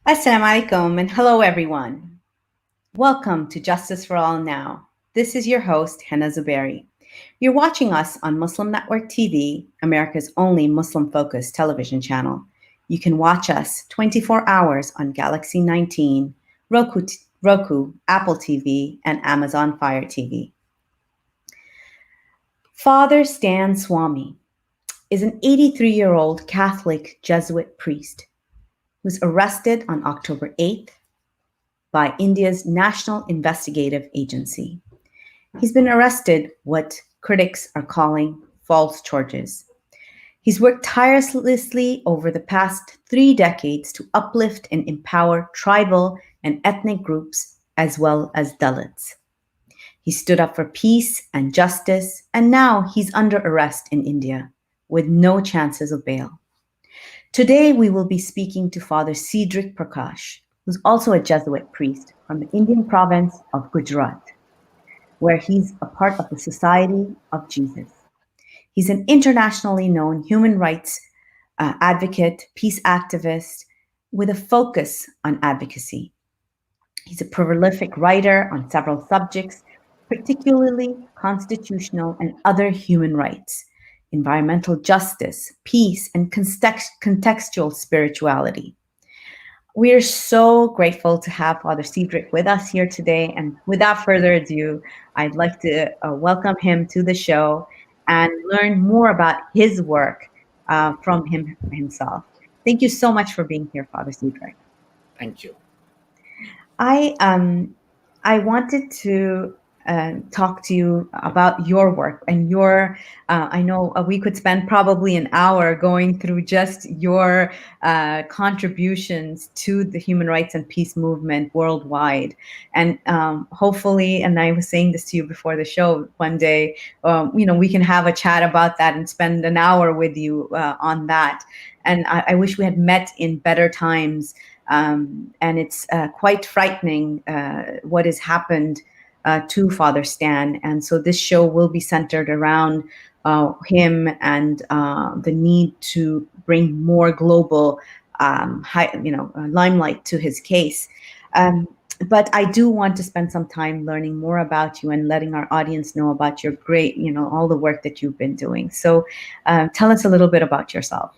Assalamu alaikum and hello everyone. Welcome to Justice for All Now. This is your host, Hena Zuberi. You're watching us on Muslim Network TV, America's only Muslim-focused television channel. You can watch us 24 hours on Galaxy 19, Roku, Apple TV, and Amazon Fire TV. Father Stan Swami is an 83-year-old Catholic Jesuit priest who was arrested on October 8th by India's National Investigative Agency. He's been arrested what critics are calling false charges. He's worked tirelessly over the past 3 decades to uplift and empower tribal and ethnic groups as well as Dalits. He stood up for peace and justice, and now he's under arrest in India with no chances of bail. Today, we will be speaking to Father Cedric Prakash, who's also a Jesuit priest from the Indian province of Gujarat, where he's a part of the Society of Jesus. He's an internationally known human rights advocate, peace activist with a focus on advocacy. He's a prolific writer on several subjects, particularly constitutional and other human rights, environmental justice, peace, and contextual spirituality. We are so grateful to have Father Cedric with us here today. And without further ado, I'd like to welcome him to the show and learn more about his work from him himself. Thank you so much for being here, Father Cedric. Thank you. I wanted to talk to you about your work and your. I know we could spend probably an hour going through just your contributions to the human rights and peace movement worldwide, and hopefully, and I was saying this to you before the show one day, we can have a chat about that and spend an hour with you on that. And I wish we had met in better times. And it's quite frightening what has happened to Father Stan. And so this show will be centered around him and the need to bring more global limelight to his case. But I do want to spend some time learning more about you and letting our audience know about your great, all the work that you've been doing. So tell us a little bit about yourself.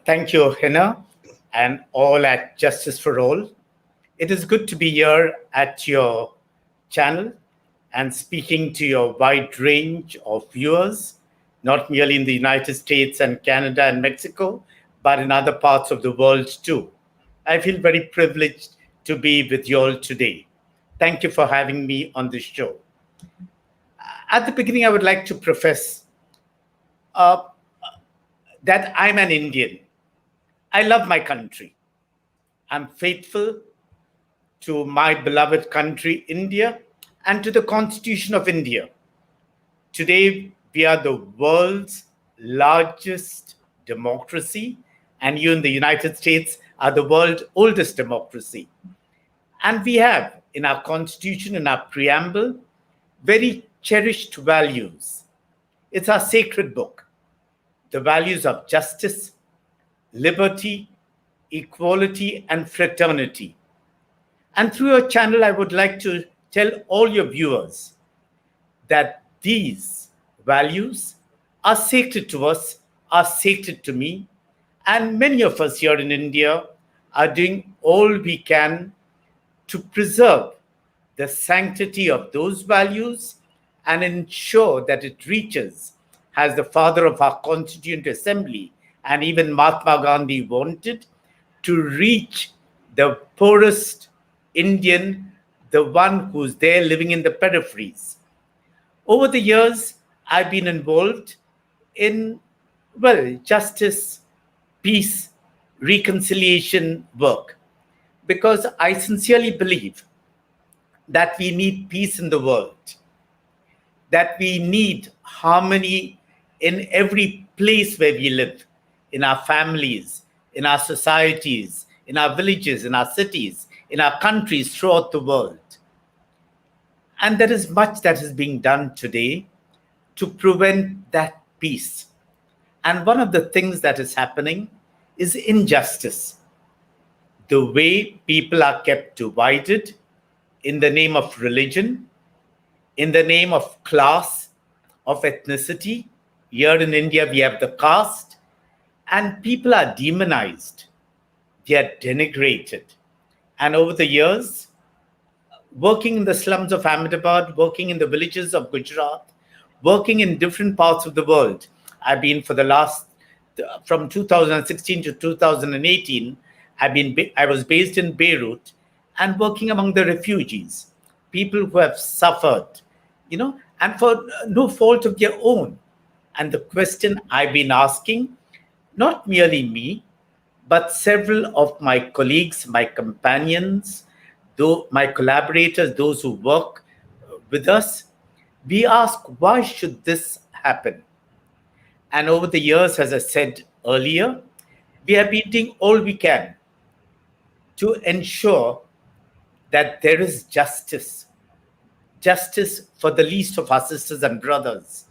Thank you, Hena, and all at Justice for All. It is good to be here at your channel and speaking to your wide range of viewers, not merely in the United States and Canada and Mexico, but in other parts of the world too. I feel very privileged to be with you all today. Thank you for having me on this show. At the beginning, I would like to profess that I'm an Indian. I love my country. I'm faithful to my beloved country, India, and to the Constitution of India. Today, we are the world's largest democracy, and you in the United States are the world's oldest democracy. And we have in our Constitution, in our preamble, very cherished values. It's our sacred book. The values of justice, liberty, equality, and fraternity. And through your channel, I would like to tell all your viewers that these values are sacred to us, are sacred to me, and many of us here in India are doing all we can to preserve the sanctity of those values and ensure that it reaches, as the father of our Constituent Assembly and even Mahatma Gandhi wanted, to reach the poorest Indian, the one who's there living in the peripheries. Over the years, I've been involved in, justice, peace, reconciliation work, because I sincerely believe that we need peace in the world, that we need harmony in every place where we live, in our families, in our societies, in our villages, in our cities, in our countries throughout the world. And there is much that is being done today to prevent that peace. And one of the things that is happening is injustice. the way people are kept divided in the name of religion, in the name of class, of ethnicity. Here in India, we have the caste, and people are demonized, they are denigrated. And over the years, working in the slums of Ahmedabad, working in the villages of Gujarat, working in different parts of the world. I've been for the last, from 2016 to 2018, I was based in Beirut and working among the refugees, people who have suffered, and for no fault of their own. And the question I've been asking, not merely me, but several of my colleagues, my companions, though my collaborators, those who work with us, we ask, why should this happen? And over the years, as I said earlier, we have been doing all we can to ensure that there is justice, justice for the least of our sisters and brothers,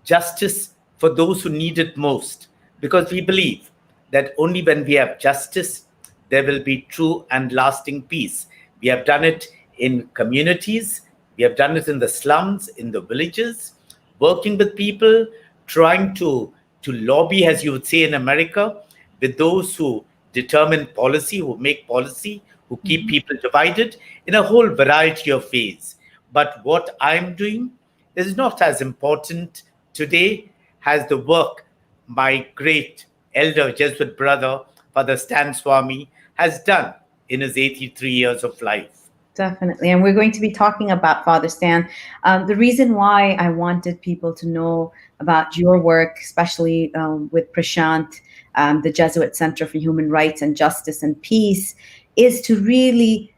justice for those who need it most, because we believe that only when we have justice, there will be true and lasting peace. We have done it in communities, we have done it in the slums, in the villages, working with people, trying to lobby, as you would say in America, with those who determine policy, who make policy, who keep people divided in a whole variety of ways. But what I'm doing is not as important today as the work my great elder Jesuit brother, Father Stan Swami, has done in his 83 years of life. Definitely. And we're going to be talking about Father Stan. The reason why I wanted people to know about your work, especially with Prashant, the Jesuit Center for Human Rights and Justice and Peace, is to really,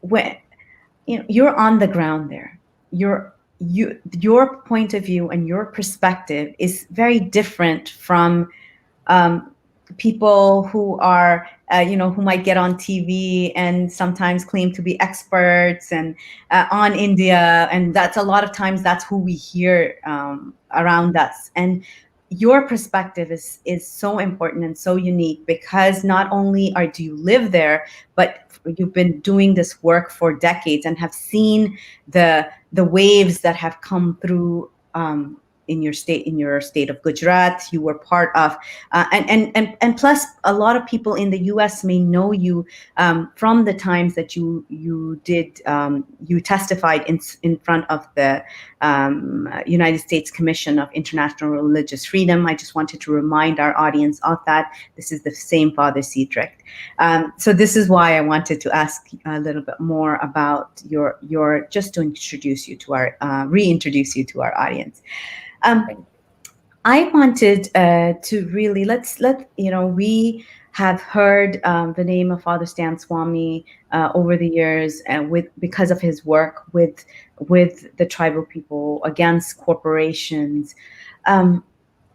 when you're on the ground there, your point of view and your perspective is very different from people who are, who might get on TV and sometimes claim to be experts and on India. And that's a lot of times that's who we hear around us. And your perspective is so important and so unique, because not only do you live there, but you've been doing this work for decades and have seen the waves that have come through in your state of Gujarat. You were part of, and plus a lot of people in the U.S. may know you from the times that you did you testified in front of the United States Commission of International Religious Freedom. I just wanted to remind our audience of that. This is the same Father Cedric. So this is why I wanted to ask a little bit more about your just to introduce you to our reintroduce you to our audience. I wanted to really we have heard the name of Father Stan Swami over the years, because of his work with the tribal people against corporations.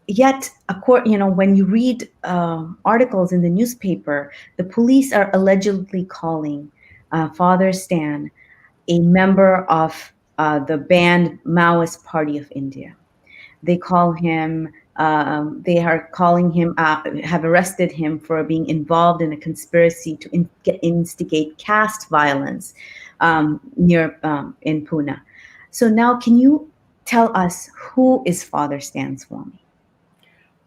Yet, when you read articles in the newspaper, the police are allegedly calling Father Stan a member of the banned Maoist Party of India. They call him. They are calling him. Have arrested him for being involved in a conspiracy to instigate caste violence near in Pune. So now, can you tell us who is Father Stan Swami?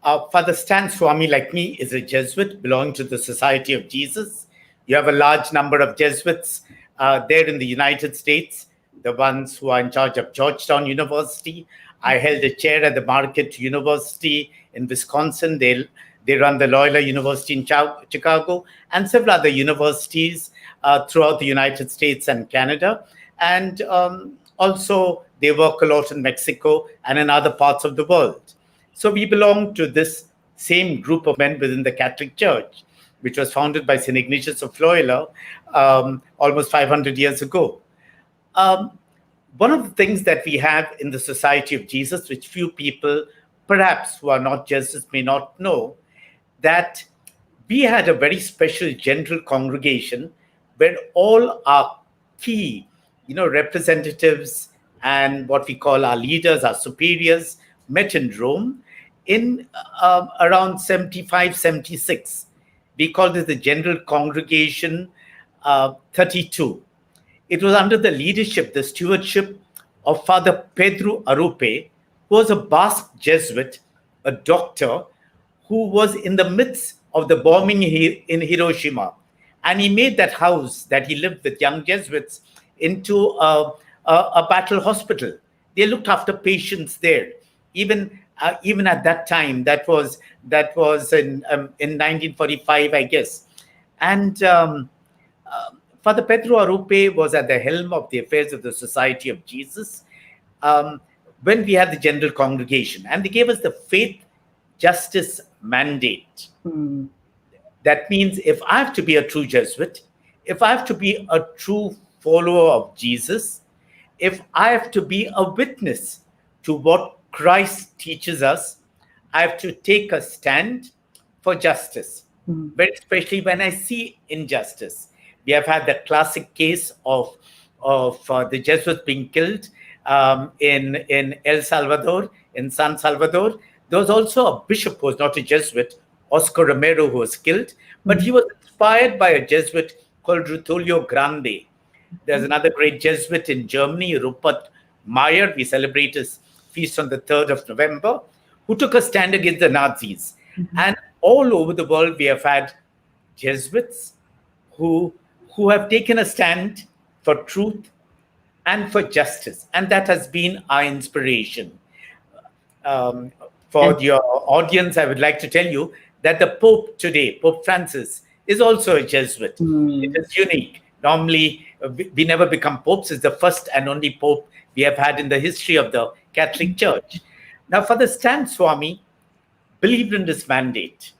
Father Stan Swami, like me, is a Jesuit belonging to the Society of Jesus. You have a large number of Jesuits there in the United States, the ones who are in charge of Georgetown University. I held a chair at the Marquette University in Wisconsin. They run the Loyola University in Chicago and several other universities throughout the United States and Canada. And also, they work a lot in Mexico and in other parts of the world. So we belong to this same group of men within the Catholic Church, which was founded by St. Ignatius of Loyola almost 500 years ago. One of the things that we have in the Society of Jesus, which few people, perhaps who are not Jesuits, may not know, that we had a very special general congregation where all our key, representatives and what we call our leaders, our superiors, met in Rome in around 75, 76. We called it the General Congregation 32. It was under the leadership, the stewardship of Father Pedro Arupe, who was a Basque Jesuit, a doctor, who was in the midst of the bombing in Hiroshima. And he made that house that he lived with young Jesuits into a battle hospital. They looked after patients there. Even at that time, that was in 1945, I guess. And Father Pedro Arupe was at the helm of the affairs of the Society of Jesus um, when we had the General Congregation, and they gave us the faith justice mandate. Mm. That means if I have to be a true Jesuit, if I have to be a true follower of Jesus, if I have to be a witness to what Christ teaches us, I have to take a stand for justice, very especially when I see injustice. We have had the classic case of the Jesuits being killed in El Salvador, in San Salvador. There was also a bishop who was not a Jesuit, Oscar Romero, who was killed, but he was inspired by a Jesuit called Rutolio Grande. There's another great Jesuit in Germany, Rupert Meyer. We celebrate his feast on the 3rd of November, who took a stand against the Nazis. And all over the world, we have had Jesuits who have taken a stand for truth and for justice. And that has been our inspiration. For your audience, I would like to tell you that the Pope today, Pope Francis, is also a Jesuit. It is unique. Normally, we never become popes. It's the first and only Pope we have had in the history of the Catholic Church. Now, Father Stan Swami believed in this mandate.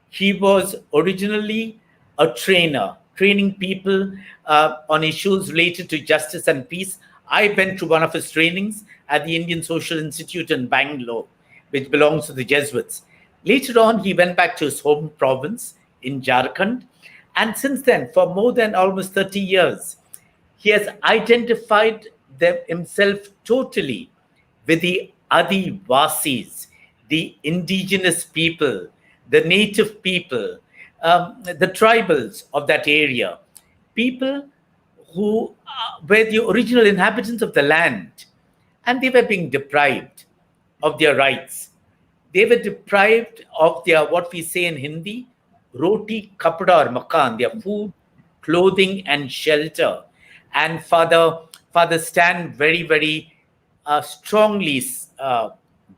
He was originally a trainer, training people on issues related to justice and peace. I went to one of his trainings at the Indian Social Institute in Bangalore, which belongs to the Jesuits. Later on, he went back to his home province in Jharkhand. And since then, for more than almost 30 years, he has identified himself totally with the Adivasis, the indigenous people, the native people, the tribals of that area, people who were the original inhabitants of the land, and they were being deprived of their rights. They were deprived of their, what we say in Hindi, roti, kapada, or makan, their food, clothing, and shelter. And Father Stan very, very strongly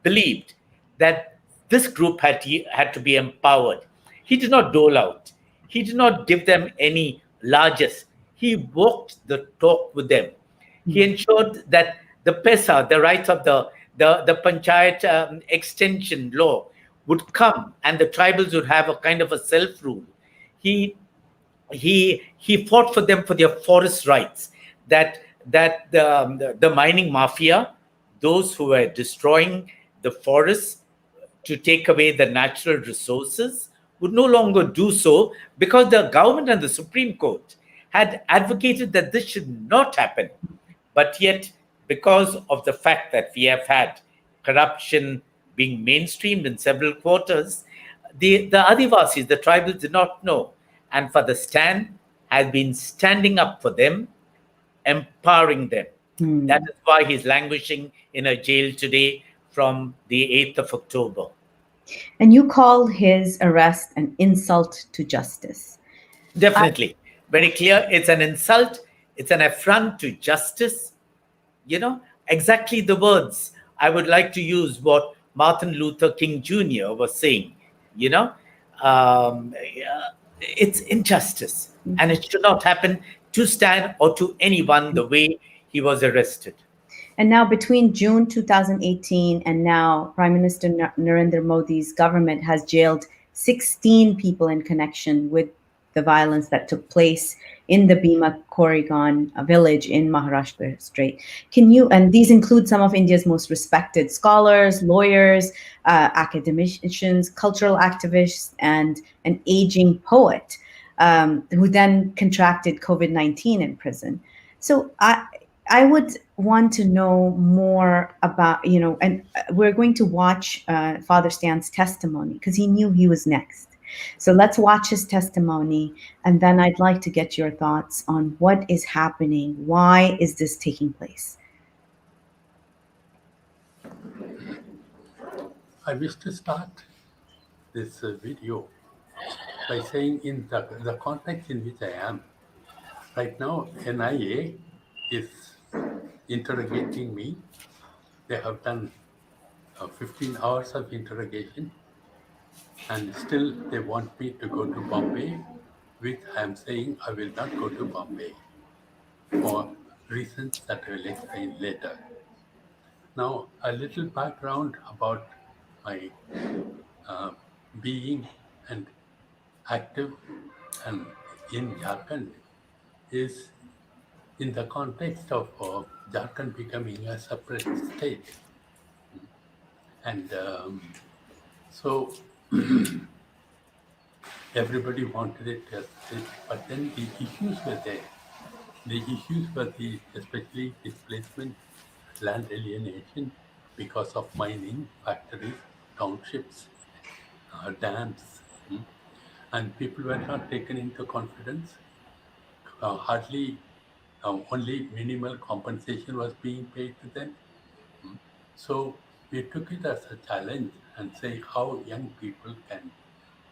believed that this group had to be empowered. He did not dole out. He did not give them any largesse. He walked the talk with them. He ensured that the PESA, the rights of the Panchayat extension law, would come and the tribals would have a kind of a self-rule. He fought for them for their forest rights, that the mining mafia, those who were destroying the forests to take away the natural resources, would no longer do so because the government and the Supreme Court had advocated that this should not happen. But yet, because of the fact that we have had corruption being mainstreamed in several quarters, the Adivasis, the tribals, did not know. And Father Stan has been standing up for them, empowering them. That is why he's languishing in a jail today from the 8th of October. And you call his arrest an insult to justice. Definitely. Very clear. It's an insult. It's an affront to justice. Exactly the words I would like to use what Martin Luther King Jr. was saying. It's injustice. And it should not happen to Stan or to anyone the way he was arrested. And now between June 2018 and now, Prime Minister Narendra Modi's government has jailed 16 people in connection with the violence that took place in the Bhima Koregaon village in Maharashtra State. And these include some of India's most respected scholars, lawyers, academicians, cultural activists, and an aging poet who then contracted COVID-19 in prison. So I would want to know more about, and we're going to watch Father Stan's testimony because he knew he was next. So let's watch his testimony, and then I'd like to get your thoughts on what is happening. Why is this taking place? I wish to start this video by saying in the context in which I am. Right now, NIA is interrogating me. They have done 15 hours of interrogation, and still they want me to go to Bombay, which I am saying I will not go to Bombay for reasons that I will explain later. Now, a little background about my uh, being and active and in Jharkhand is in the context of Jharkhand becoming a separate state. And so everybody wanted it as state, but then the issues were there. The issues were especially displacement, land alienation because of mining, factories, townships, dams, and people were not taken into confidence. Hardly only minimal compensation was being paid to them. So we took it as a challenge and say how young people can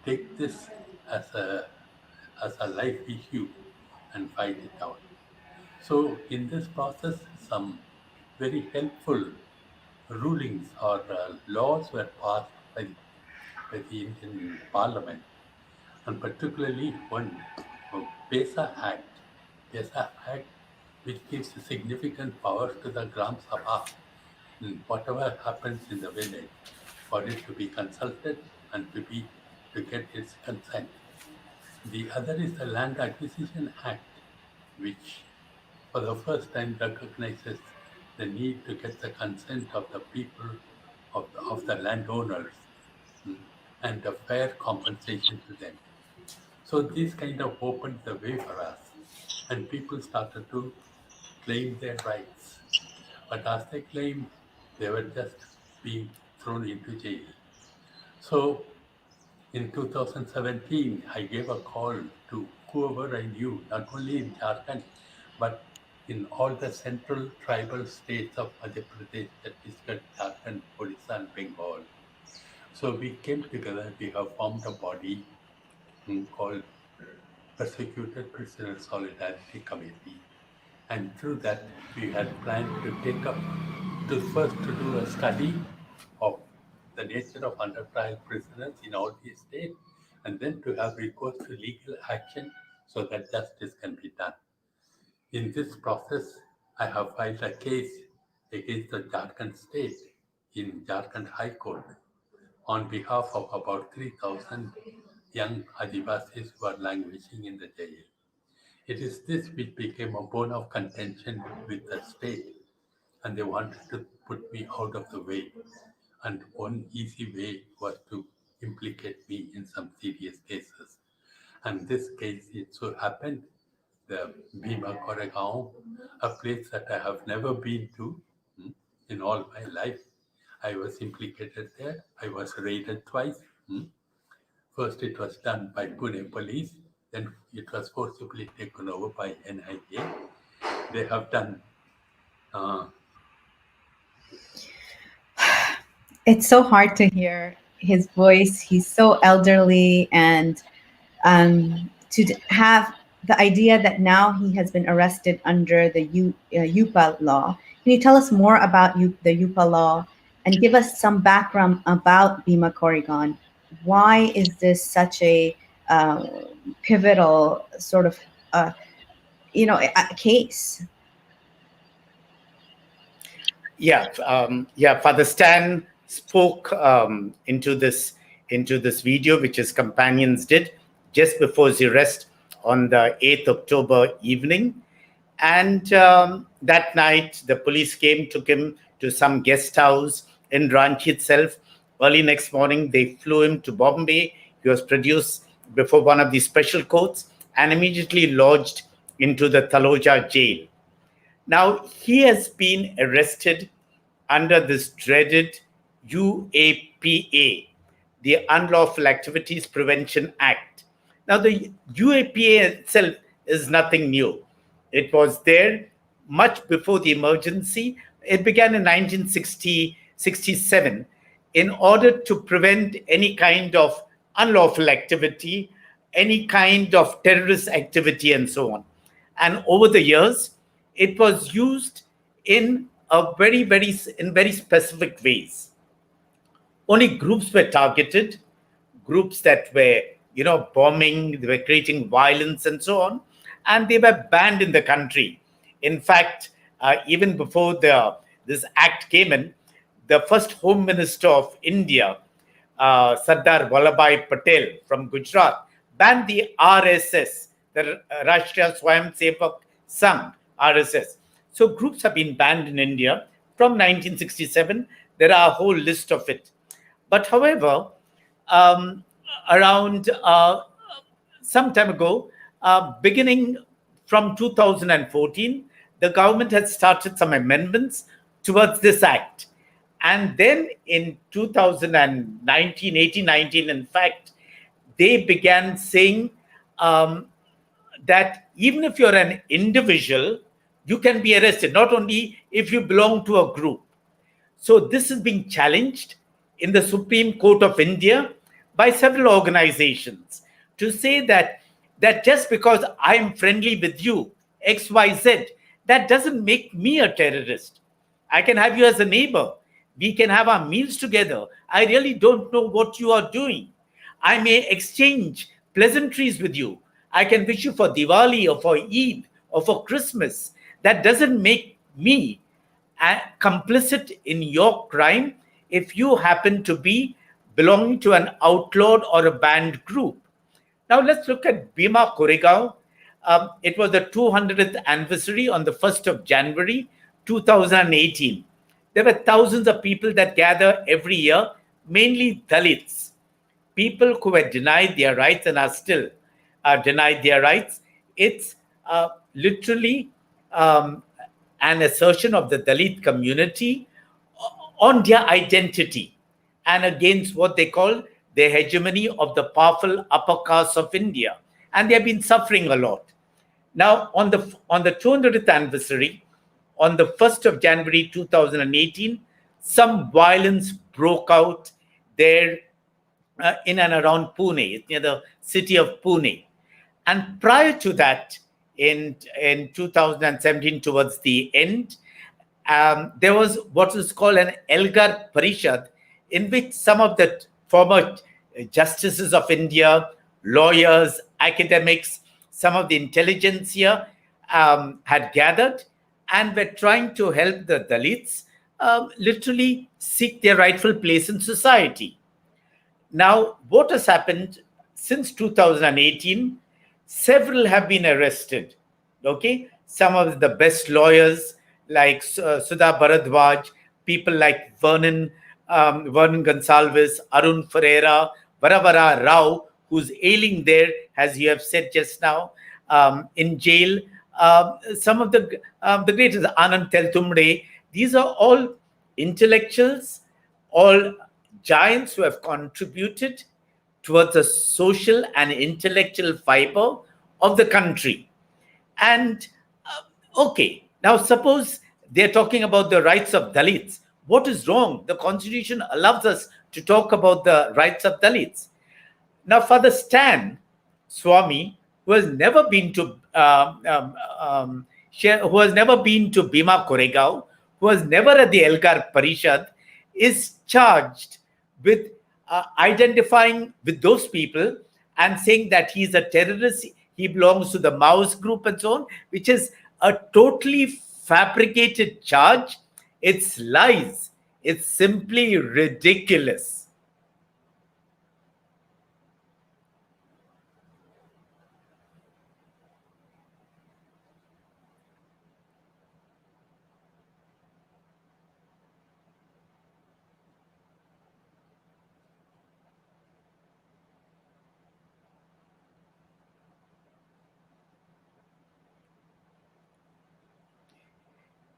take this as a life issue and fight it out. So in this process, some very helpful rulings or laws were passed by the Indian Parliament, and particularly one PESA Act. PESA Act, which gives significant powers to the Gram Sabha, whatever happens in the village, for it to be consulted and to get its consent. The other is the Land Acquisition Act, which for the first time recognizes the need to get the consent of the people, of the landowners, and a fair compensation to them. So this kind of opened the way for us, and people started to claim their rights. But as they claimed, they were just being thrown into jail. So in 2017, I gave a call to whoever I knew, not only in Jharkhand, but in all the central tribal states of Madhya Pradesh, Chhattisgarh, Jharkhand, Odisha, and Bengal. So we came together, we have formed a body called Persecuted Prisoner Solidarity Committee. And through that, we had planned to take up to first to do a study of the nature of under trial prisoners in all these states, and then to have recourse to legal action so that justice can be done. In this process, I have filed a case against the Jharkhand state in Jharkhand High Court on behalf of about 3,000 young Adivasis who are languishing in the jail. It is this which became a bone of contention with the state, and they wanted to put me out of the way. And one easy way was to implicate me in some serious cases. And this case, it so happened, the Bhima Koregaon, a place that I have never been to in all my life. I was implicated there. I was raided twice. First, it was done by Pune police. Then it was forcibly taken over by NIA. They have done. It's so hard to hear his voice. He's so elderly, and have the idea that now he has been arrested under the UPA law. Can you tell us more about the UPA law and give us some background about Bhima Koregaon? Why is this such a pivotal sort of a case? Father Stan spoke into this video, which his companions did just before his arrest on the 8th October evening. And that night, the police came, took him to some guest house in Ranchi itself. Early next morning, they flew him to Bombay. He was produced before one of the special courts and immediately lodged into the Taloja jail. Now, he has been arrested under this dreaded UAPA, the Unlawful Activities Prevention Act. Now, the UAPA itself is nothing new. It was there much before the emergency. It began in 1967 in order to prevent any kind of unlawful activity, any kind of terrorist activity, and so on. And over the years, it was used in very specific ways. Only groups were targeted, groups that were, bombing, they were creating violence and so on, and they were banned in the country. In fact, even before this act came in, the first Home Minister of India, Sardar Vallabhbhai Patel from Gujarat, banned the RSS, the Rashtriya Swayamsevak Sangh, RSS. So groups have been banned in India from 1967. There are a whole list of it. But however, around some time ago, beginning from 2014, the government had started some amendments towards this act. And then in 2019, 18, 19, in fact, they began saying that even if you're an individual, you can be arrested, not only if you belong to a group. So this is being challenged in the Supreme Court of India by several organizations to say that just because I'm friendly with you, XYZ, that doesn't make me a terrorist. I can have you as a neighbor. We can have our meals together. I really don't know what you are doing. I may exchange pleasantries with you. I can wish you for Diwali or for Eid or for Christmas. That doesn't make me complicit in your crime if you happen to be belonging to an outlawed or a banned group. Now let's look at Bhima Koregaon. It was the 200th anniversary on the 1st of January 2018. There were thousands of people that gather every year, mainly Dalits, people who were denied their rights and are still denied their rights. It's literally an assertion of the Dalit community on their identity and against what they call the hegemony of the powerful upper caste of India. And they have been suffering a lot. Now, on the 200th anniversary, on the 1st of January 2018, some violence broke out there in and around Pune. It's near the city of Pune. And prior to that, in 2017, towards the end, there was what is called an Elgar Parishad, in which some of the former justices of India, lawyers, academics, some of the intelligentsia had gathered and were trying to help the Dalits literally seek their rightful place in society. Now, what has happened since 2018? Several have been arrested. Okay, some of the best lawyers like Sudha Bharadwaj, people like Vernon Gonsalves, Arun Ferreira, Varavara Rao, who's ailing there, as you have said just now, in jail. Some of the greatest, Anand Teltumde. These are all intellectuals, all giants who have contributed towards the social and intellectual fiber of the country. And okay, now suppose they're talking about the rights of Dalits. What is wrong? The Constitution allows us to talk about the rights of Dalits. Now, Father Stan Swami, who has never been to Bhima Koregaon, who was never at the Elgar Parishad, is charged with identifying with those people and saying that he's a terrorist, he belongs to the Maoist group and so on, which is a totally fabricated charge. It's lies. It's simply ridiculous.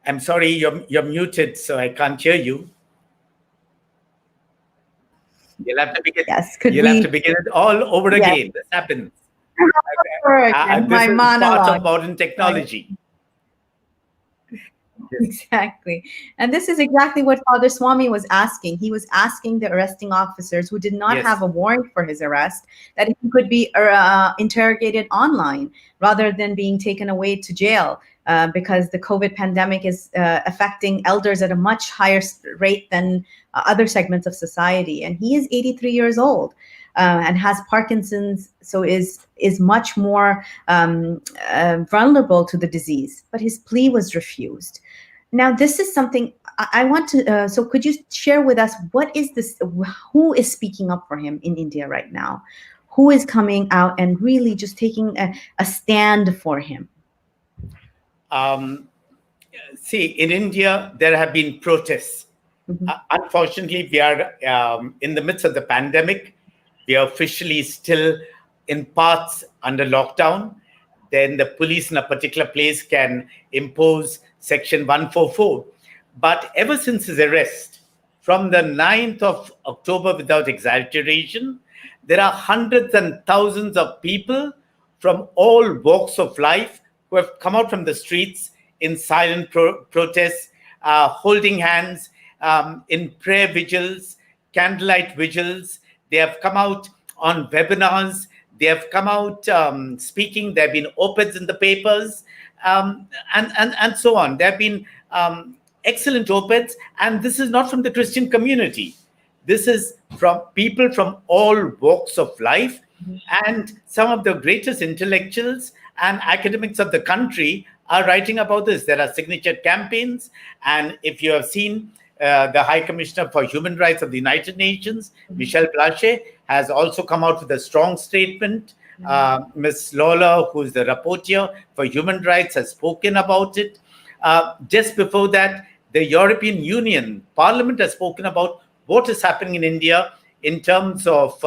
I'm sorry, you're muted, so I can't hear you. You'll have to begin. Yes, could You'll have we? to begin it all over Yes. again. This happens. And This my is part monologue. of modern technology. Exactly. And this is exactly what Father Swami was asking. He was asking the arresting officers who did not Yes. have a warrant for his arrest that he could be interrogated online rather than being taken away to jail, because the COVID pandemic is affecting elders at a much higher rate than other segments of society. And he is 83 years old. And has Parkinson's, so is much more vulnerable to the disease. But his plea was refused. Now, this is something I want to. So, could you share with us what is this? Who is speaking up for him in India right now? Who is coming out and really just taking a stand for him? See, in India, there have been protests. Unfortunately, we are in the midst of the pandemic. We are officially still in parts under lockdown. Then the police in a particular place can impose Section 144. But ever since his arrest, from the 9th of October, without exaggeration, there are hundreds and thousands of people from all walks of life who have come out from the streets in silent protests, holding hands, in prayer vigils, candlelight vigils. They have come out on webinars. They have come out speaking. There have been op-eds in the papers, and so on. There have been excellent op-eds, and this is not from the Christian community. This is from people from all walks of life, and some of the greatest intellectuals and academics of the country are writing about this. There are signature campaigns, and if you have seen the High Commissioner for Human Rights of the United Nations, Michelle Bachelet, has also come out with a strong statement. Ms. Lawler, who is the rapporteur for human rights, has spoken about it. Just before that, the European Union Parliament has spoken about what is happening in India in terms of,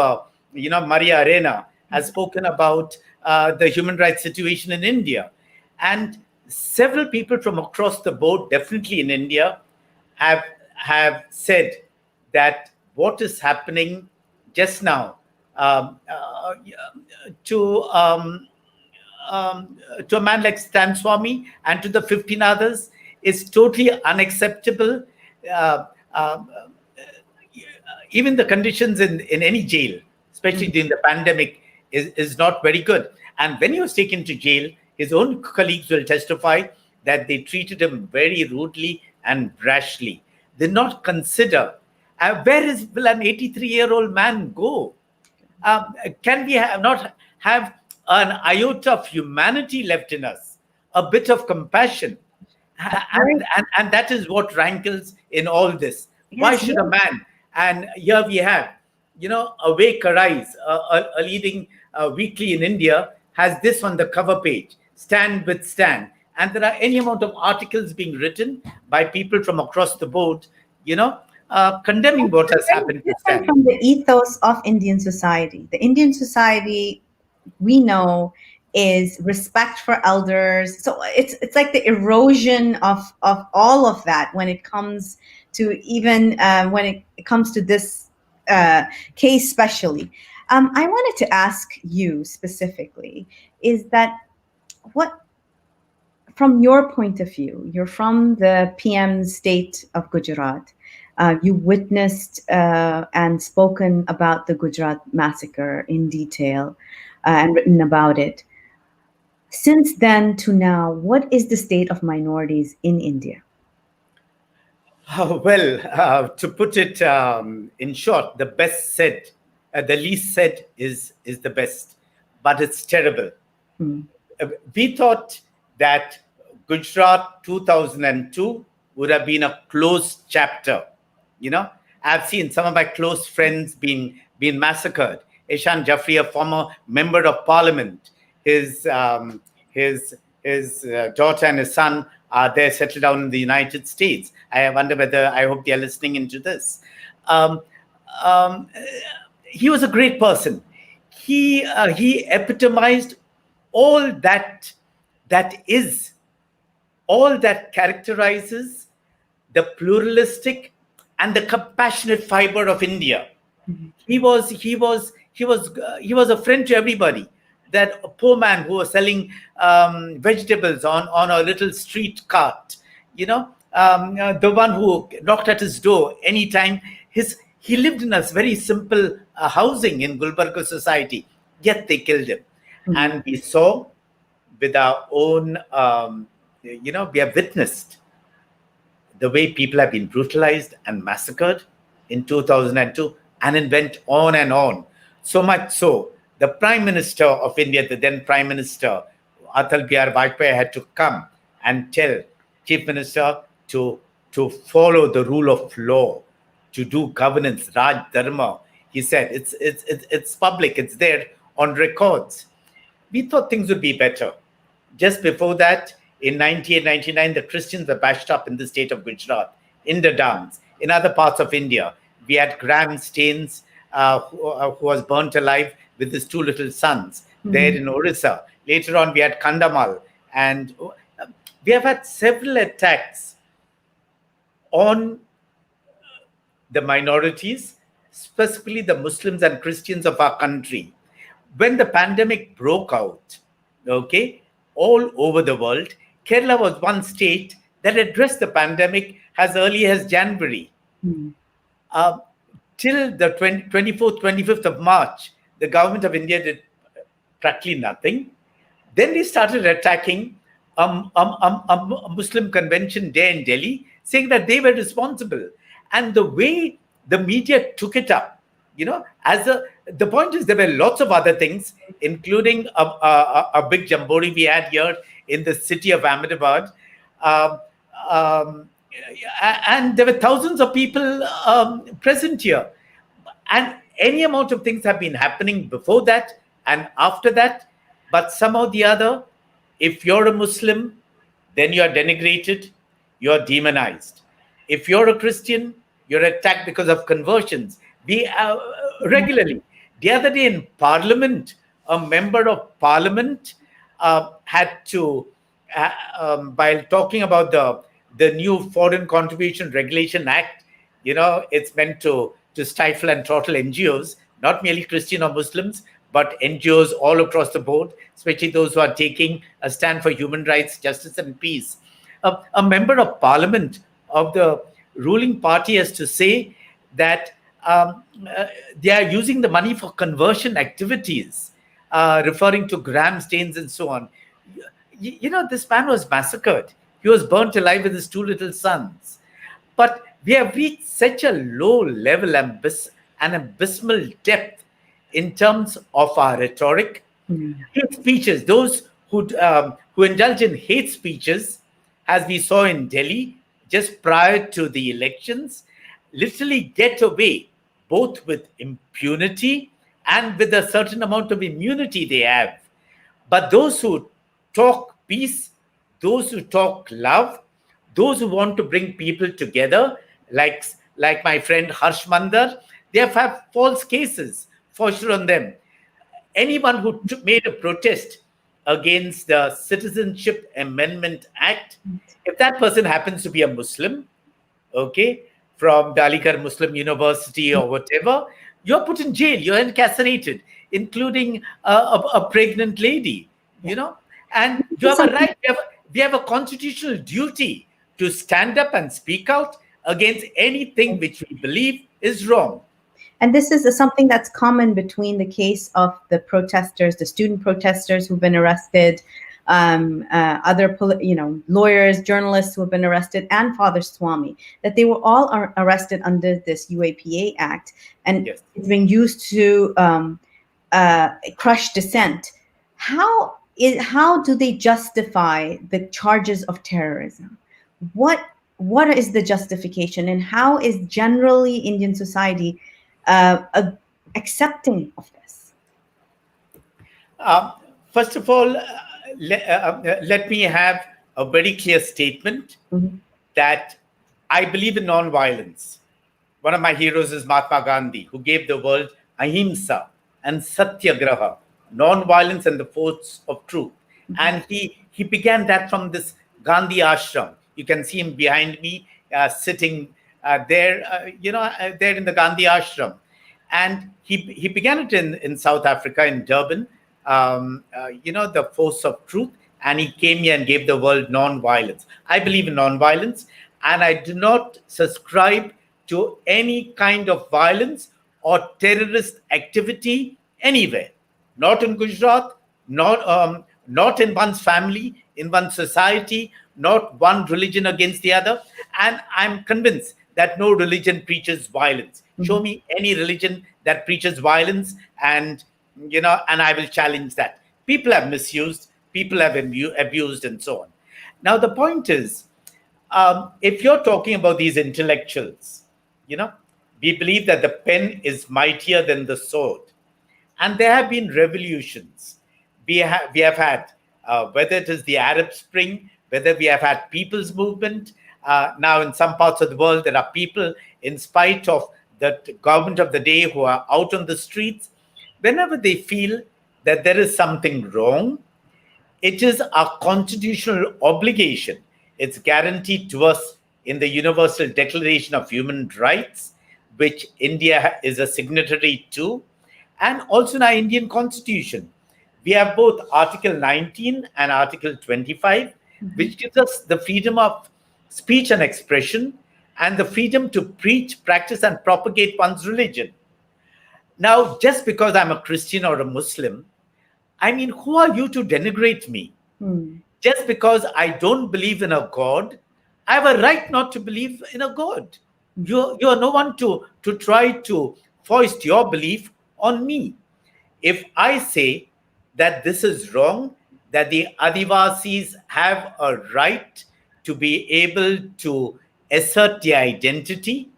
Maria Arena has spoken about the human rights situation in India. And several people from across the board, definitely in India, have said that what is happening just now to a man like Stan Swami and to the 15 others is totally unacceptable. Even the conditions in any jail, especially during the pandemic, is not very good. And when he was taken to jail, his own colleagues will testify that they treated him very rudely and brashly. They did not consider will an 83-year-old man go? Can we not have an iota of humanity left in us, a bit of compassion? And that is what rankles in all this. Yes, why should a man? And here we have, Awake Arise, a leading weekly in India, has this on the cover page: Stand with Stan. And there are any amount of articles being written by people from across the board, condemning what has happened to Stan. From the ethos of Indian society. The Indian society, we know, is respect for elders. So it's like the erosion of all of that when it comes to even when it comes to this case especially. I wanted to ask you specifically, is that what, from your point of view, you're from the PM state of Gujarat. You witnessed and spoken about the Gujarat massacre in detail and written about it. Since then to now, what is the state of minorities in India? To put it in short, the best said, the least said is the best, but it's terrible. We thought that Gujarat 2002 would have been a closed chapter. I've seen some of my close friends being massacred. Ishan Jafri, a former member of parliament, his daughter and his son are there, settled down in the United States. I wonder whether, I hope they are listening into this. He was a great person. He epitomized all that characterizes the pluralistic and the compassionate fiber of India. He was a friend to everybody. That poor man who was selling vegetables on a little street cart, the one who knocked at his door anytime. He lived in a very simple housing in Gulbarga society, yet they killed him. And we saw with our own, we have witnessed the way people have been brutalized and massacred in 2002, and it went on and on. So much so, the Prime Minister of India, the then Prime Minister, Atal Bihari Vajpayee, had to come and tell Chief Minister to follow the rule of law, to do governance, Raj Dharma. He said, it's public, it's there on records. We thought things would be better. Just before that, in 98-99, the Christians were bashed up in the state of Gujarat, in the Dams, in other parts of India. We had Graham Staines, who was burnt alive with his two little sons there in Orissa. Later on, we had Kandamal. And we have had several attacks on the minorities, specifically the Muslims and Christians of our country. When the pandemic broke out, all over the world, Kerala was one state that addressed the pandemic as early as January. Till the 24th, 25th of March, the government of India did practically nothing. Then they started attacking a Muslim convention there in Delhi, saying that they were responsible. And the way the media took it up, the point is there were lots of other things, including a big jamboree we had here in the city of Ahmedabad. And there were thousands of people present here. And any amount of things have been happening before that and after that. But somehow or the other, if you're a Muslim, then you're denigrated, you're demonized. If you're a Christian, you're attacked because of conversions. Regularly. The other day in Parliament, a member of Parliament had to, while talking about the new Foreign Contribution Regulation Act, it's meant to stifle and throttle NGOs, not merely Christian or Muslims, but NGOs all across the board, especially those who are taking a stand for human rights, justice, and peace. A member of Parliament of the ruling party has to say that they are using the money for conversion activities, referring to Graham Staines and so on. This man was massacred. He was burnt alive with his two little sons. But we have reached such a low level and abysmal depth in terms of our rhetoric. Hate speeches, those who indulge in hate speeches, as we saw in Delhi just prior to the elections, literally get away both with impunity and with a certain amount of immunity they have. But those who talk peace, those who talk love, those who want to bring people together, like my friend Harsh Mandar, they have had false cases for sure on them. Anyone who made a protest against the Citizenship Amendment Act, if that person happens to be a Muslim, from Dalikar Muslim University or whatever, you're put in jail, you're incarcerated, including a pregnant lady, and you have a right, we have a constitutional duty to stand up and speak out against anything which we believe is wrong. And this is something that's common between the case of the protesters, the student protesters who've been arrested, other lawyers, journalists who have been arrested, and Father Swami, that they were all arrested under this UAPA Act, and it's being used to crush dissent. How do they justify the charges of terrorism? What is the justification, and how is generally Indian society accepting of this? First of all, let me have a very clear statement that I believe in non-violence. One of my heroes is Mahatma Gandhi, who gave the world ahimsa and satyagraha, non-violence and the force of truth. And he began that from this Gandhi ashram. You can see him behind me, sitting there, there in the Gandhi ashram. And he began it in South Africa, in Durban, the force of truth. And he came here and gave the world non-violence. I believe in non-violence, and I do not subscribe to any kind of violence or terrorist activity anywhere. Not in Gujarat, not in one's family, in one's society, not one religion against the other. And I'm convinced that no religion preaches violence. Show me any religion that preaches violence, and I will challenge that. People have misused, people have abused, and so on. Now the point is, if you're talking about these intellectuals, we believe that the pen is mightier than the sword, and there have been revolutions. We have had, whether it is the Arab Spring, whether we have had people's movement. Now, in some parts of the world, there are people, in spite of the government of the day, who are out on the streets. Whenever they feel that there is something wrong, it is our constitutional obligation. It's guaranteed to us in the Universal Declaration of Human Rights, which India is a signatory to, and also in our Indian Constitution. We have both Article 19 and Article 25, which gives us the freedom of speech and expression and the freedom to preach, practice, and propagate one's religion. Now, just because I'm a Christian or a Muslim, I mean, who are you to denigrate me? Just because I don't believe in a God, I have a right not to believe in a God. You are no one to try to foist your belief on me. If I say that this is wrong, that the Adivasis have a right to be able to assert their identity,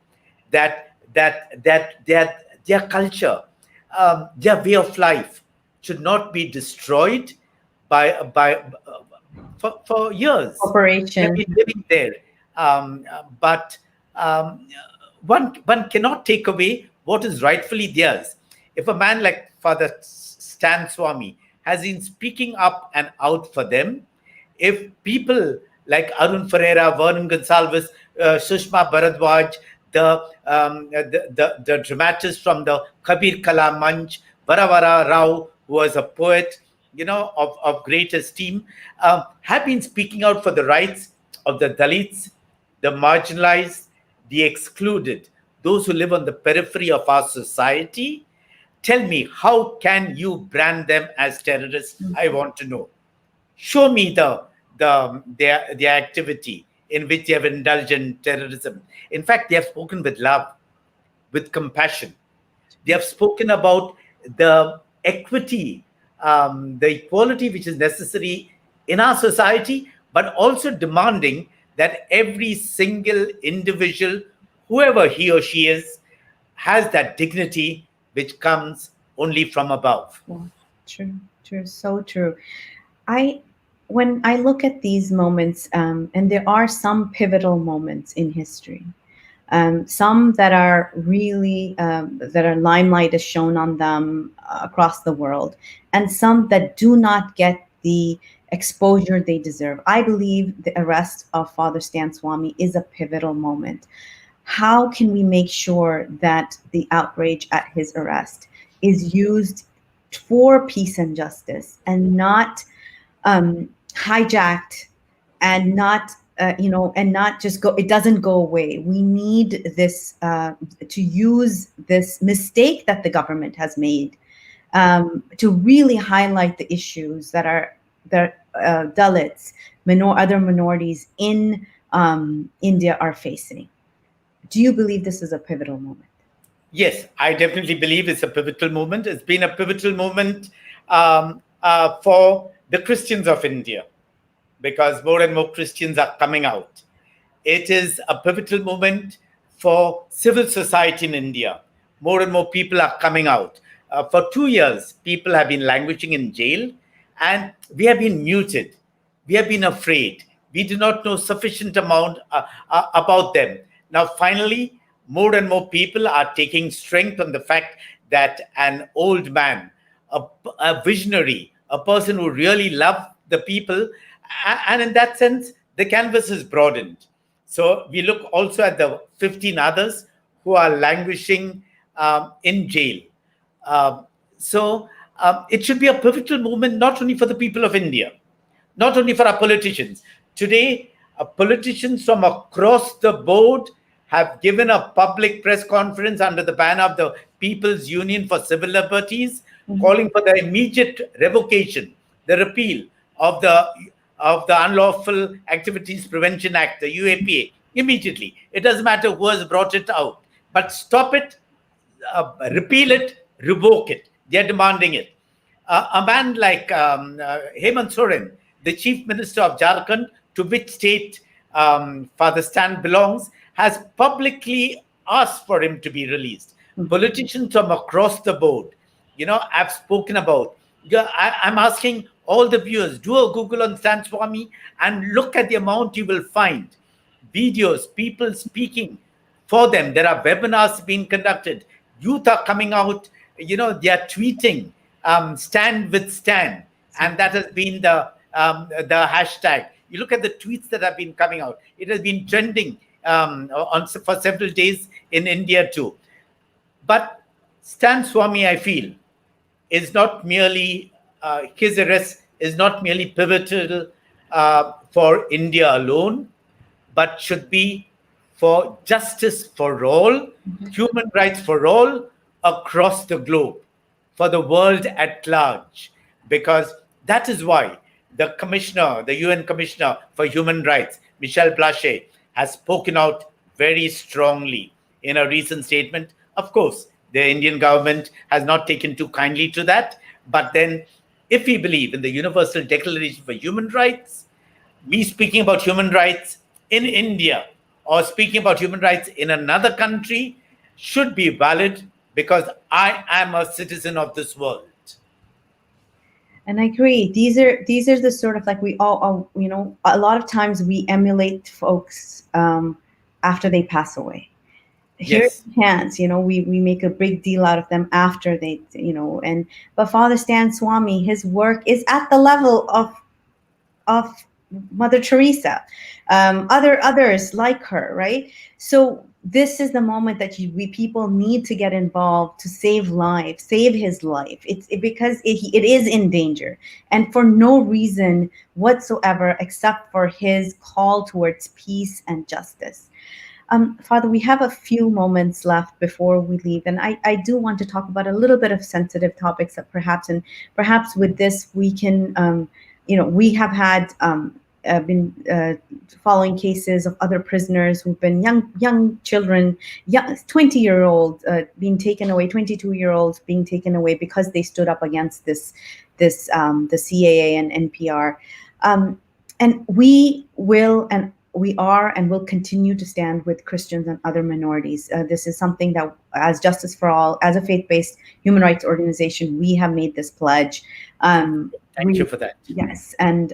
that their culture, their way of life should not be destroyed for years. Operation. They've been living there, but one cannot take away what is rightfully theirs. If a man like Father Stan Swami has been speaking up and out for them, if people like Arun Ferreira, Vernon Gonsalves, Sushma Bharadwaj, the dramatists from the Kabir Kala Manch, Varavara Rao, who was a poet, of great esteem, have been speaking out for the rights of the Dalits, the marginalized, the excluded, those who live on the periphery of our society. Tell me, how can you brand them as terrorists? I want to know. Show me their activity in which they have indulged in terrorism. In fact, they have spoken with love, with compassion. They have spoken about the equity, the equality which is necessary in our society, but also demanding that every single individual, whoever he or she is, has that dignity which comes only from above. Yeah, true, so true. When I look at these moments, and there are some pivotal moments in history, some that are really that are limelight is shown on them across the world, and some that do not get the exposure they deserve. I believe the arrest of Father Stan Swami is a pivotal moment. How can we make sure that the outrage at his arrest is used for peace and justice, and not hijacked, and not and not just go? It doesn't go away. We need this to use this mistake that the government has made to really highlight the issues that Dalits, other minorities in India are facing. Do you believe this is a pivotal moment? Yes, I definitely believe it's a pivotal moment. It's been a pivotal moment for the Christians of India, because more and more Christians are coming out. It is a pivotal moment for civil society in India. More and more people are coming out. For 2 years, people have been languishing in jail, and we have been muted. We have been afraid. We do not know sufficient amount about them. Now, finally, more and more people are taking strength on the fact that an old man, a visionary, a person who really loved the people, and in that sense, the canvas is broadened. So we look also at the 15 others who are languishing in jail. So it should be a pivotal moment, not only for the people of India, not only for our politicians. Today, politicians from across the board have given a public press conference under the banner of the People's Union for Civil Liberties, calling for the immediate revocation, the repeal of the Unlawful Activities Prevention Act, the UAPA, immediately. It doesn't matter who has brought it out, but stop it, repeal it, revoke it. They're demanding it. A man like Hemant Soren, the chief minister of Jharkhand, to which state Father Stan belongs, has publicly asked for him to be released. Politicians from across the board, I've spoken about. I'm asking all the viewers, do a Google on Stan Swami and look at the amount you will find. Videos, people speaking for them. There are webinars being conducted. Youth are coming out, they are tweeting, stand with Stan. And that has been the hashtag. You look at the tweets that have been coming out. It has been trending for several days in India too. But Stan Swami, I feel, is not merely, his arrest is not merely pivotal for India alone, but should be for justice for all, human rights for all across the globe, for the world at large. Because that is why the UN Commissioner for Human Rights, Michelle Bachelet, has spoken out very strongly in a recent statement. Of course, the Indian government has not taken too kindly to that. But then, if we believe in the Universal Declaration for Human Rights, me speaking about human rights in India or speaking about human rights in another country should be valid, because I am a citizen of this world. And I agree. These are the sort of, like, we all a lot of times we emulate folks after they pass away. Here's hands, we make a big deal out of them after they, but Father Stan Swami, his work is at the level of Mother Teresa, others like her, right? So this is the moment that we people need to get involved to save his life. It's because it is in danger, and for no reason whatsoever except for his call towards peace and justice. Father, we have a few moments left before we leave, and I do want to talk about a little bit of sensitive topics that perhaps with this we can, we have had been following cases of other prisoners who've been young children, 20-year-olds being taken away, 22-year-olds being taken away because they stood up against the CAA and NPR, and we are and will continue to stand with Christians and other minorities. This is something that, as Justice for All, as a faith-based human rights organization, we have made this pledge. Thank you for that. Yes, and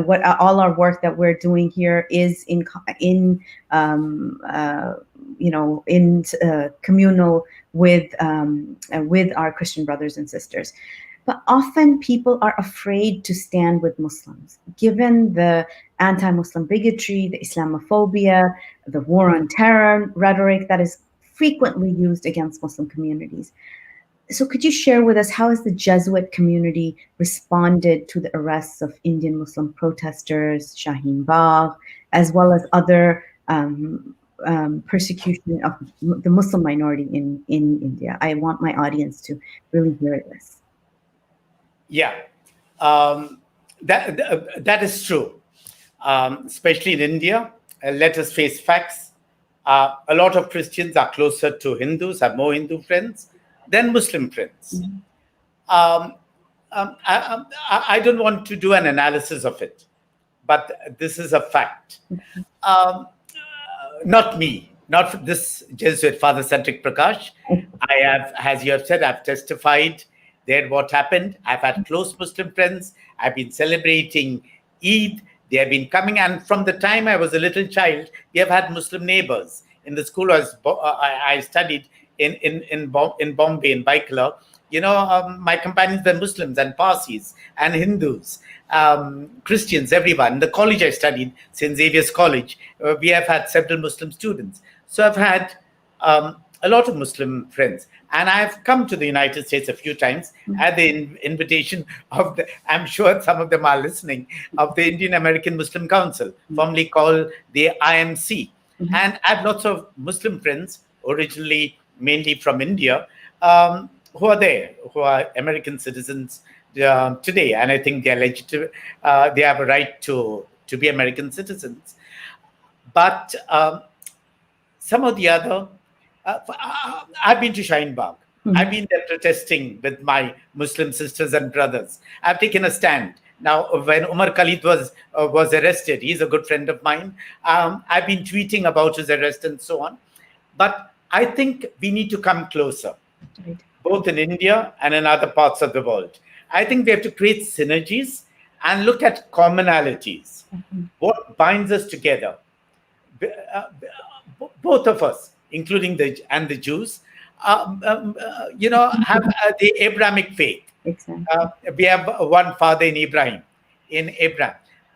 what all our work that we're doing here is in communal with our Christian brothers and sisters. But often people are afraid to stand with Muslims, given the anti-Muslim bigotry, the Islamophobia, the war on terror rhetoric that is frequently used against Muslim communities. So could you share with us, how has the Jesuit community responded to the arrests of Indian Muslim protesters, Shaheen Bagh, as well as other persecution of the Muslim minority in India? I want my audience to really hear this. Yeah, that is true, especially in India. Let us face facts. A lot of Christians are closer to Hindus, have more Hindu friends than Muslim friends. I don't want to do an analysis of it, but this is a fact. Not me, not this Jesuit, Father Cedric Prakash. I have, as you have said, I've testified there what happened. I've had close Muslim friends. I've been celebrating Eid. They have been coming, and from the time I was a little child, we have had Muslim neighbors. In the school I studied in Bombay, in Baikala, my companions were Muslims and Parsis and Hindus, Christians, everyone. In the college I studied, St. Xavier's College, we have had several Muslim students. So I've had a a lot of Muslim friends, and I've come to the United States a few times at the invitation of the, I'm sure some of them are listening, of the Indian American Muslim Council, formerly called the IMC. And I have lots of Muslim friends, originally mainly from India, who are there, who are American citizens today, and I think they're legitimate. They have a right to be American citizens. But some of the other, I've been to Shine Bagh. I've been there protesting with my Muslim sisters and brothers. I've taken a stand. Now, when Umar Khalid was arrested, he's a good friend of mine. I've been tweeting about his arrest and so on. But I think we need to come closer, Right. both in India and in other parts of the world. I think we have to create synergies and look at commonalities. What binds us together? Both of us, including the Jews, have the Abrahamic faith. Exactly. We have one father in Abraham.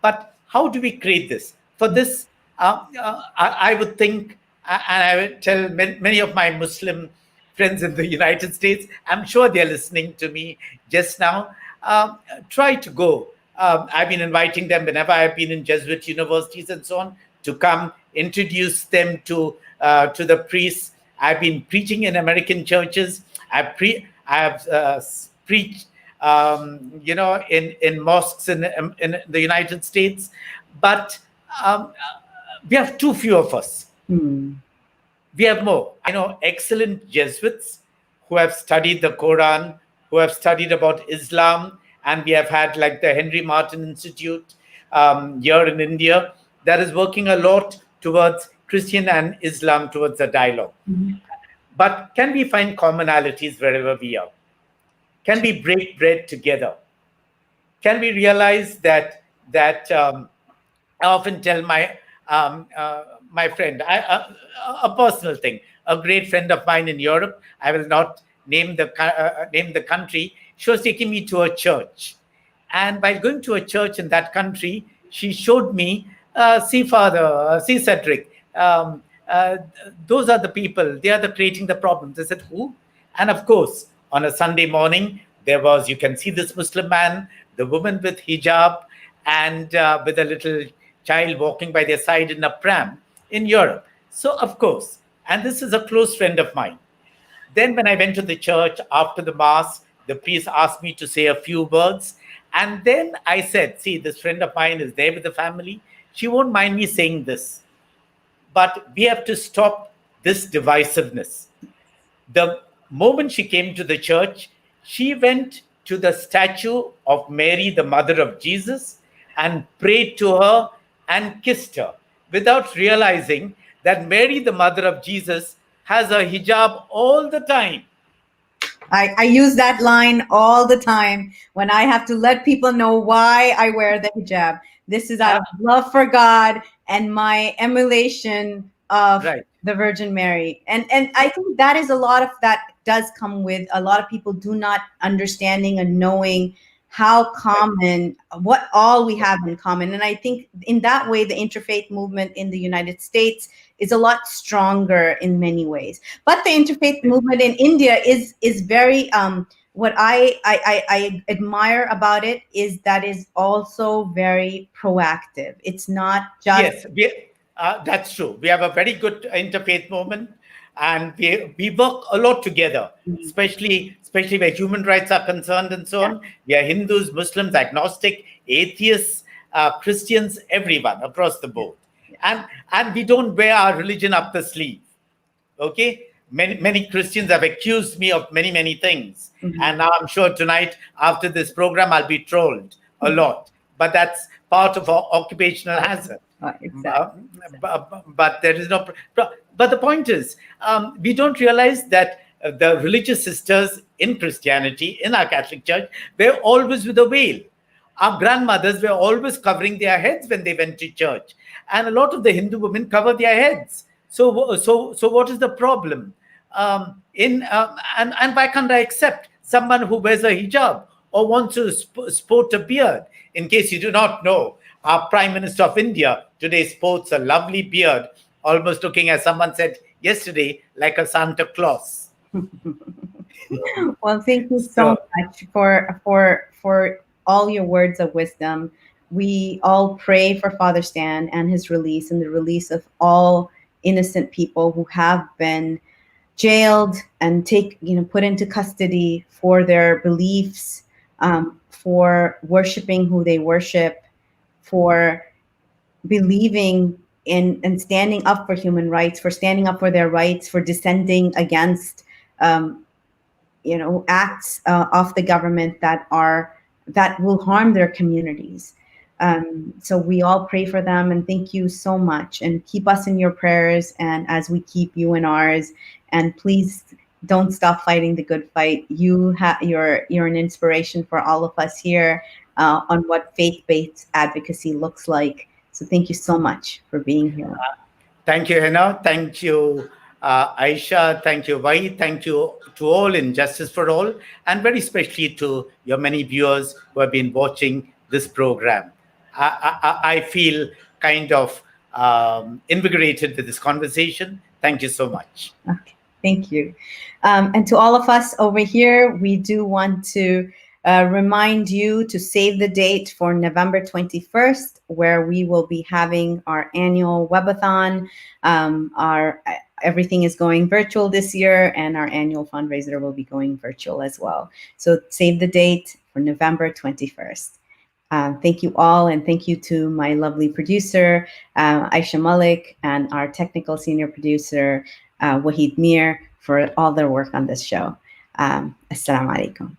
But how do we create this? For this, I would think, and I would tell many of my Muslim friends in the United States, I'm sure they're listening to me just now, try to go. I've been inviting them whenever I've been in Jesuit universities and so on to come introduce them to the priests. I've been preaching in American churches. I have preached, in mosques in the United States, but we have too few of us. We have more. I know excellent Jesuits who have studied the Quran, who have studied about Islam, and we have had like the Henry Martin Institute here in India that is working a lot towards Christian and Islam, towards a dialogue. But can we find commonalities wherever we are? Can we break bread together? Can we realize that I often tell my friend, a personal thing, a great friend of mine in Europe, I will not name the country, she was taking me to a church. And while going to a church in that country, she showed me, see Father, see Cedric, those are the people, they are creating the problems. I said, who? And of course, on a Sunday morning, there was, you can see this Muslim man, the woman with hijab, and with a little child walking by their side in a pram in Europe. So, of course, and this is a close friend of mine. Then when I went to the church after the Mass, the priest asked me to say a few words. And then I said, see, this friend of mine is there with the family. She won't mind me saying this. But we have to stop this divisiveness. The moment she came to the church, she went to the statue of Mary, the mother of Jesus, and prayed to her and kissed her without realizing that Mary, the mother of Jesus, has a hijab all the time. I use that line all the time when I have to let people know why I wear the hijab. This is out of love for God and my emulation of the Virgin Mary. And I think that is a lot of that does come with a lot of people do not understanding and knowing how common, what all we have in common. And I think in that way, the interfaith movement in the United States is a lot stronger in many ways. But the interfaith movement in India is very, what I admire about it is that is also very proactive. It's not just... Yes, that's true. We have a very good interfaith movement, and we work a lot together, especially where human rights are concerned and so on. We are Hindus, Muslims, agnostic, atheists, Christians, everyone across the board. And we don't wear our religion up the sleeve. Okay? Many Christians have accused me of many things. And now I'm sure tonight, after this program, I'll be trolled a lot. But that's part of our occupational hazard. Exactly. But there is no... But the point is, we don't realize that the religious sisters in Christianity, in our Catholic Church, they're always with a veil. Our grandmothers were always covering their heads when they went to church. And a lot of the Hindu women cover their heads. So what is the problem? And why can't I accept someone who wears a hijab or wants to sport a beard? In case you do not know, our Prime Minister of India today sports a lovely beard, almost looking, as someone said, yesterday like a Santa Claus. Well, thank you so So, much for all your words of wisdom. We all pray for Father Stan and his release, and the release of all innocent people who have been jailed and put into custody for their beliefs, for worshiping who they worship, for believing in and standing up for human rights, for standing up for their rights, for dissenting against acts of the government that will harm their communities. So we all pray for them, and thank you so much, and keep us in your prayers, and as we keep you in ours. And please don't stop fighting the good fight. You're an inspiration for all of us here on what faith-based advocacy looks like. So thank you so much for being here. thank you, Hena. Thank you, Aisha. Thank you, Vai. Thank you to all in Justice for All, and very especially to your many viewers who have been watching this program. I feel kind of invigorated with this conversation. Thank you so much. Okay, thank you. And to all of us over here, we do want to remind you to save the date for November 21st, where we will be having our annual webathon. Everything is going virtual this year, and our annual fundraiser will be going virtual as well. So save the date for November 21st. Thank you all, and thank you to my lovely producer, Aisha Malik, and our technical senior producer, Wahid Mir, for all their work on this show. Assalamu alaikum.